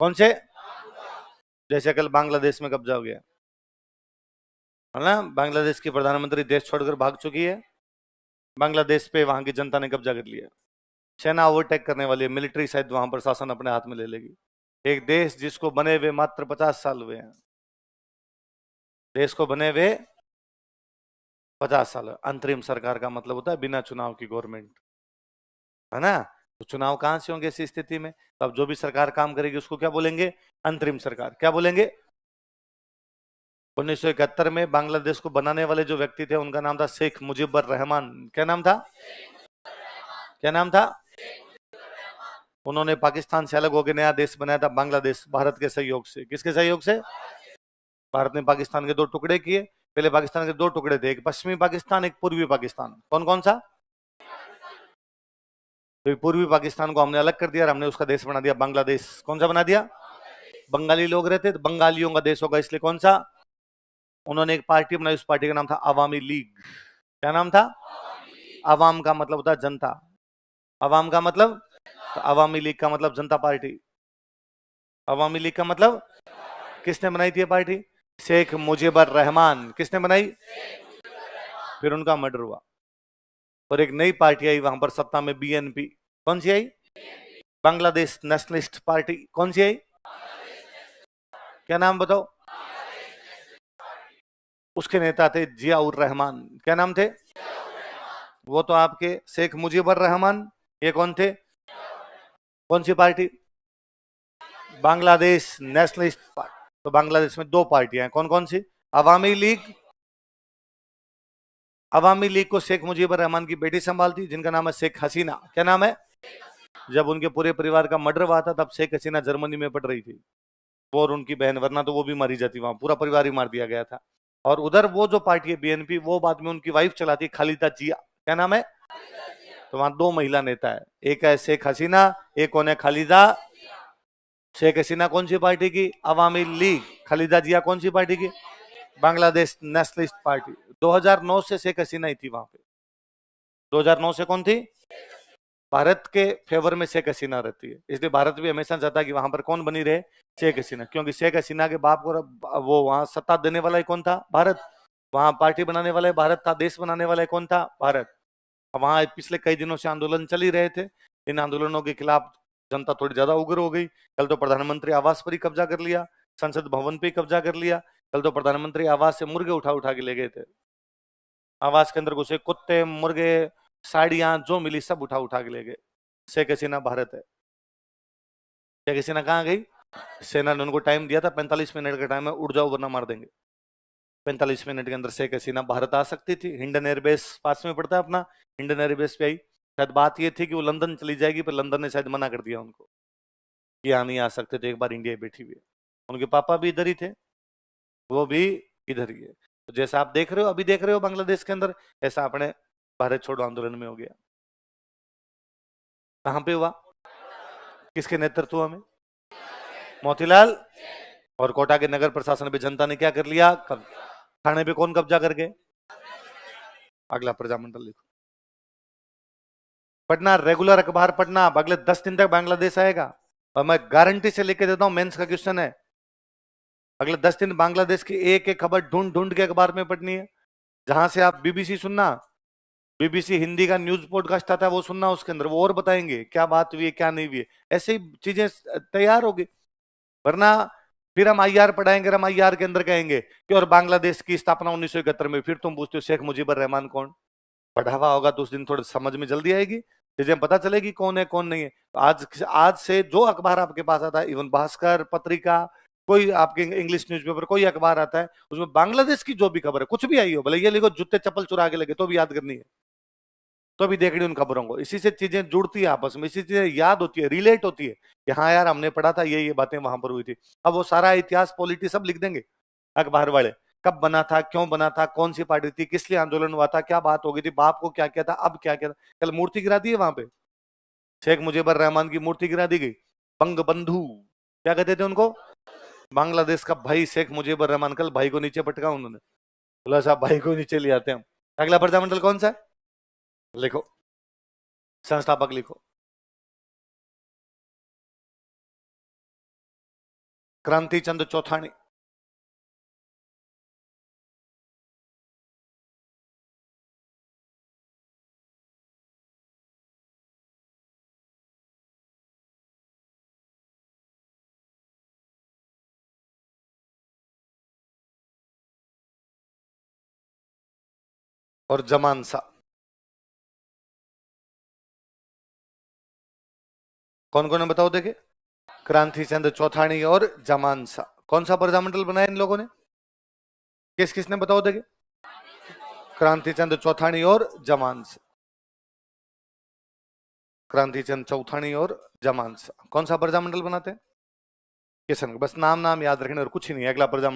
कौन से? जैसे कल बांग्लादेश में कब्जा हो गया है ना, बांग्लादेश की प्रधानमंत्री देश छोड़कर भाग चुकी है, बांग्लादेश पे वहां की जनता ने कब्जा कर लिया, सेना ओवरटेक करने वाली है, मिलिट्री शायद वहां पर शासन अपने हाथ में ले लेगी। एक देश जिसको बने हुए मात्र 50 साल हुए हैं, देश को बने हुए 50 साल, अंतरिम सरकार का मतलब होता है बिना चुनाव की गवर्नमेंट, है ना। तो चुनाव कहां से होंगे इस स्थिति में? तो अब जो भी सरकार काम करेगी उसको क्या बोलेंगे? अंतरिम सरकार। क्या बोलेंगे? 1971 में बांग्लादेश को बनाने वाले जो व्यक्ति थे उनका नाम था शेख मुजीबुर रहमान। क्या नाम था? क्या नाम था? उन्होंने पाकिस्तान से अलग होकर नया देश बनाया था बांग्लादेश, भारत के सहयोग से। किसके सहयोग से? भारत ने पाकिस्तान के दो टुकड़े किए। पहले पाकिस्तान के दो टुकड़े थे, एक पश्चिमी पाकिस्तान, एक पूर्वी पाकिस्तान। कौन कौन सा? तो पूर्वी पाकिस्तान को हमने अलग कर दिया और हमने उसका देश बना दिया बांग्लादेश। कौन सा बना दिया? बंगाली लोग रहते तो बंगालियों का देश होगा, इसलिए कौन सा? उन्होंने एक पार्टी बनाई, उस पार्टी का नाम था अवामी लीग। क्या नाम था? अवाम का मतलब होता है जनता, अवाम का मतलब, तो अवामी लीग का मतलब जनता पार्टी। अवामी लीग का मतलब, किसने बनाई थी ये पार्टी? शेख मुजीबुर रहमान। किसने बनाई? फिर उनका मर्डर हुआ और एक नई पार्टी आई वहां पर सत्ता में, बीएनपी। कौन सी आई? बांग्लादेश नेशनलिस्ट पार्टी। कौन सी आई? क्या नाम बताओ? उसके नेता थे जियाउर रहमान। क्या नाम थे? वो तो आपके शेख मुजीबुर रहमान, ये कौन थे? कौन सी पार्टी? बांग्लादेश नेशनलिस्ट पार्टी। तो बांग्लादेश में दो पार्टियां हैं, कौन कौन सी? अवामी लीग, अवामी लीग को शेख मुजीबुर रहमान की बेटी संभालती, जिनका नाम है शेख हसीना। क्या नाम है? जब उनके पूरे परिवार का मर्डर हुआ था तब शेख हसीना जर्मनी में पढ़ रही थी, वो और उनकी बहन, वरना तो वो भी मारी जाती, वहां पूरा परिवार ही मार दिया गया था। और उधर वो जो पार्टी है बीएनपी, वो बाद में उनकी वाइफ चलाती है, खालिदा जिया। क्या नाम है? तो वहां दो महिला नेता है, एक है शेख हसीना, एक कौन है? खालिदा। शेख हसीना कौन सी पार्टी की? अवामी लीग। खालिदा जिया कौन सी पार्टी की? बांग्लादेश नेशनलिस्ट पार्टी। 2009 से शेख हसीना ही थी वहां पे। 2009 से कौन थी? भारत के फेवर में शेख हसीना रहती है, इसलिए भारत भी हमेशा चाहता है कि वहां पर कौन बनी रहे? शेख हसीना, क्योंकि शेख हसीना के बाप को वो वहां सत्ता देने वाला ही कौन था? भारत। वहां पार्टी बनाने वाला भारत था, देश बनाने वाला कौन था? भारत। वहां पिछले कई दिनों से आंदोलन चल ही रहे थे, इन आंदोलनों के खिलाफ जनता थोड़ी ज्यादा उग्र हो गई। कल तो प्रधानमंत्री आवास पर ही कब्जा कर लिया, संसद भवन पे ही कब्जा कर लिया। कल तो प्रधानमंत्री आवास से मुर्गे उठा उठा के ले गए थे, आवास के अंदर घुसे कुत्ते, मुर्गे, साड़ियां जो मिली सब उठा उठा के ले गए। शेख हसीना भारत है। शेख हसीना कहाँ गई? सेना ने उनको टाइम दिया था, 45 मिनट का टाइम है, उड़ जाओ वरना मार देंगे। 45 मिनट के अंदर शेख हसीना भारत आ सकती थी, हिंडन एयरबेस पास में पड़ता है अपना, हिंडन एयरबेस पे आई। शायद बात ये थी कि वो लंदन चली जाएगी, पर लंदन ने शायद मना कर दिया उनको कि यहाँ नहीं आ सकते, तो एक बार इंडिया बैठी हुई है। उनके पापा भी इधर ही थे, वो भी इधर ही है। तो जैसा आप देख रहे हो, अभी देख रहे हो बांग्लादेश के अंदर, ऐसा अपने भारत छोड़ो आंदोलन में हो गया। कहां पे हुआ? किसके नेतृत्व में? मोतीलाल। और कोटा के नगर प्रशासन पे जनता ने क्या कर लिया? थाने पे कौन कब्जा कर गए? अगला प्रजामंडल लिखो, पढ़ना, रेगुलर अखबार पढ़ना, अगले 10 दिन तक बांग्लादेश आएगा और मैं गारंटी से लेके देता हूं, मेंस का क्वेश्चन है, अगले 10 दिन बांग्लादेश की एक एक खबर ढूंढ ढूंढ के अखबार में पढ़नी है। जहां से आप बीबीसी सुनना, बीबीसी हिंदी का न्यूज पॉडकास्ट आता है वो सुनना, उसके अंदर वो और बताएंगे क्या बात हुई है क्या नहीं हुई है, ऐसे ही चीजें तैयार होगी। वरना फिर हम आईआर पढ़ाएंगे, हम आईआर के अंदर कहेंगे कि और बांग्लादेश की स्थापना 1971 में, फिर तुम पूछते हो शेख मुजीबुर रहमान कौन? पढ़ा हुआ होगा तो उस दिन थोड़ा समझ में जल्दी आएगी, चीजें पता चलेगी कौन है कौन नहीं है। तो आज से जो अखबार आपके पास आता है, इवन भास्कर पत्रिका, कोई आपके इंग्लिश न्यूज़पेपर, कोई अखबार आता है, उसमें बांग्लादेश की जो भी खबर है, कुछ भी आई हो, भले ये लिखो जूते चप्पल चुरा के लगे, तो भी याद करनी है, तो भी देखनी उन खबरों को। इसी से चीजें जुड़ती है आपस में, इसी चीजें याद होती है, रिलेट होती है कि हाँ यार हमने पढ़ा था, ये बातें वहां पर हुई थी। अब वो सारा इतिहास, पॉलिटी सब लिख देंगे अखबार वाले, कब बना था, क्यों बना था, कौन सी पार्टी थी, किस लिए आंदोलन हुआ था, क्या बात हो गई थी, बाप को क्या किया था, अब क्या किया था। कल मूर्ति गिरा दी है वहां पे, शेख मुजीबुर रहमान की मूर्ति गिरा दी गई। बंग बंधु क्या कहते थे उनको? बांग्लादेश का भाई शेख मुजीबुर रहमान, कल भाई को नीचे पटका उन्होंने, बोला साहब भाई को नीचे ले आते हैं हम। अगला प्रजामंडल कौन सा है? लिखो, संस्थापक लिखो। क्रांति चंद चौथानी, और जमानसा। कौन कौन है बताओ देखे? क्रांति चंद चौथानी और जमानसा। कौन सा प्रजामंडल बनाया इन लोगों ने? किस किसने बताओ देखे? क्रांति चंद चौथानी और जमानसा। क्रांति चंद चौथानी और जमानसा कौन सा प्रजामंडल बनाते हैं? किशन। बस नाम नाम याद रखने और कुछ ही नहीं। अगला प्रजामंडल